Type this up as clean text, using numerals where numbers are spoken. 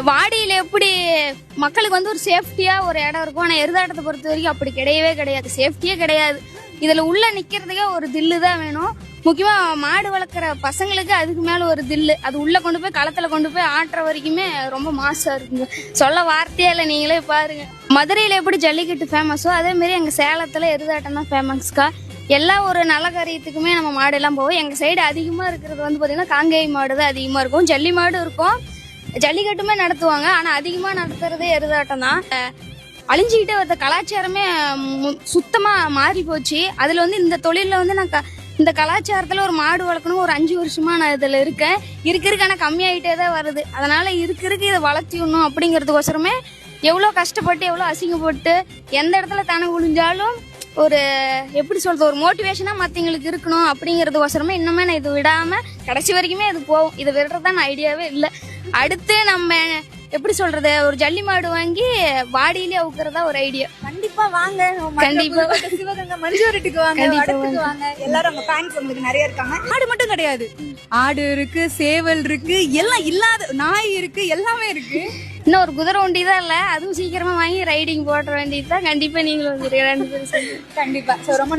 வாடியில எப்படி மக்களுக்கு வந்து ஒரு சேஃப்டியா ஒரு இடம் இருக்கும், ஆனா எருதாட்டத்தை பொறுத்த வரைக்கும் அப்படி கிடையவே கிடையாது, சேஃப்டியே கிடையாது. இதுல உள்ள நிக்கிறதுக்கே ஒரு தில்லு தான் வேணும். முக்கியமா மாடு வளர்க்குற பசங்களுக்கு அதுக்கு மேல ஒரு தில்லு, அது உள்ள கொண்டு போய் களத்துல கொண்டு போய் ஆட்டுற வரைக்குமே ரொம்ப மாசா இருக்குங்க. சொல்ல வார்த்தையே இல்லை, நீங்களே பாருங்க. மதுரையில எப்படி ஜல்லிக்கட்டு ஃபேமஸோ அதே மாதிரி எங்க சேலத்துல எருதாட்டம் தான் ஃபேமஸ்க்கா. எல்லா ஒரு நல்ல காரியத்துக்குமே நம்ம மாடு எல்லாம் போவோம். எங்க சைடு அதிகமா இருக்கிறது வந்து பாத்தீங்கன்னா காங்கேய மாடு தான் அதிகமா இருக்கும், ஜல்லி மாடு இருக்கும், ஜல்லிக்கட்டுமே நடத்துவாங்க. ஆனா அதிகமா நடத்துறதே எருதாட்டம் தான். அழிஞ்சுக்கிட்டே வந்த கலாச்சாரமே சுத்தமா மாறி போச்சு. அதுல வந்து இந்த தொழில வந்து நான் இந்த கலாச்சாரத்துல ஒரு மாடு வளர்க்கணும் ஒரு 5 வருஷமா நான் இதுல இருக்கேன். இருக்கு ஆனா கம்மியாயிட்டே தான் வருது. அதனால இருக்கு இதை வளர்த்திடணும் அப்படிங்கிறதுக்கோசரமே எவ்வளோ கஷ்டப்பட்டு எவ்வளோ அசிங்கப்பட்டு எந்த இடத்துல தனக்கு விழுந்தாலும் ஒரு எப்படி சொல்றது ஒரு மோட்டிவேஷனா மற்றவங்களுக்கு இருக்கணும் அப்படிங்கிறதுக்கோசரமே இன்னுமே நான் இது விடாம கடைசி வரைக்குமே அது போகும். இதை விடுறதான் ஐடியாவே இல்லை. அடுத்து நம்ம எப்படி சொல்றது ஒரு ஜல்லி மாடு வாங்கி வாடியிலே அவுக்கிறதா ஒரு ஐடியா. கண்டிப்பா வாங்க, கண்டிப்பா சிவகங்கை மஞ்சூரிட்டுக்கு வாங்க, வடத்துக்கு வாங்க. எல்லாரும் அங்க ஃபேன்ஸ் உங்களுக்கு நிறைய இருக்காங்க. ஆடு மட்டும் கிடையாது, ஆடு இருக்கு, சேவல் இருக்கு, எல்லாம் இல்லாத நாய் இருக்கு, எல்லாமே இருக்கு. இன்னும் ஒரு குதிரை வண்டி தான் இல்லை, அதுவும் சீக்கிரமா வாங்கி ரைடிங் போட வேண்டியது தான். கண்டிப்பா நீங்களும் 2 பேரும் கண்டிப்பா. ரொம்ப